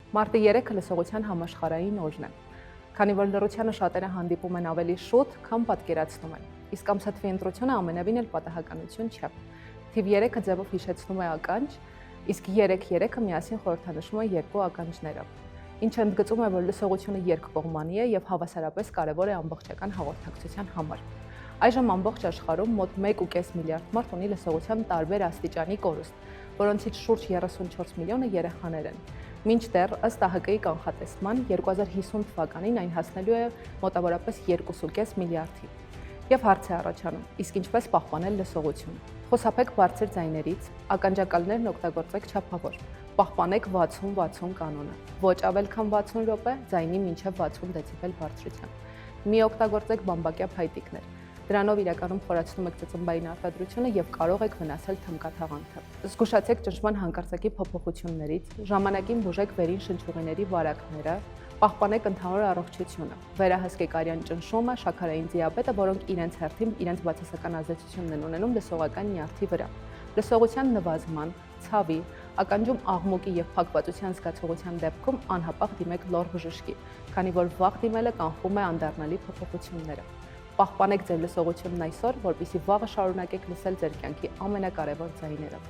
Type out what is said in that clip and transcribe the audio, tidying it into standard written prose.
Մարտի 3-ը լսողության համաշխարհային օրն է, քանի որ լռությանը շատերը հանդիպում են ավելի շուտ, քան պատկերացնում են, իսկ ամսաթվի ընտրությունը ամենևին էլ պատահականություն չէ։ Թիվ 3-ը ձևով հիշեցնում է ականջ, իսկ 3-3-ը միասին խորհրդանշում է երկու ականջները, ինչը ընդգծում է, որ լսողությունը երկկողմանի է եւ հավասարապես կարեւոր է ամբողջական հաղորդակցության համար։ Այժմ ամբողջ աշխարհում մոտ 1.5 միլիարդ մարդ ունի լսողության տարբեր աստիճանի կորուստ, որոնցից շուրջ 34 միլիոնը երեխաներ են։ Մինչդեռ ըստ ԱՀԿ-ի կանխատեսման 2050 թվականին այն հասնելու է մոտավորապես 2.5 միլիարդի։ Եվ հարց է առաջանում, իսկ ինչպես պահպանել լսողությունը։ Խոսափեք բարձր ձայներից, ականջակալներն օգտագործեք չափավոր։ Պահպանեք 60-60 կանոնը։ Ոչ ավել քան 60 րոպե, ձայնի մինչև 60 դեցիբել բարձրությամբ։ Մի օգտագործեք բամբակյա փայտիկներ։ Դրանով իրականում խորացնում եք ծծմբային արտադրությունը եւ կարող եք վնասել թմկաթաղանթը։ Զգուշացեք ճնշման հանկարծակի փոփոխություններից, ժամանակին բուժեք վերին շնչուղիների վարակները, պահպանեք ընդհանուր առողջությունը, վերահսկեք արյան ճնշումը, շաքարային դիաբետը, որոնք իրենց հերթին իրենց բացասական ազդեցությունն են ունենում լսողական նյարդի վրա։ Լսողության նվազման, ցավի, ականջում աղմուկի եւ փակվածության զգացողության դեպքում անհապաղ դիմեք լոր բժշկի, քանի որ վաղ դիմելը կանխում է անդառնալի փոփոխությունները։ Պահպանեք ձեր լսողությունն այսօր, որպեսզի վաղը շարունակեք լսել ձեր կյանքի ամենակարևոր ձայները։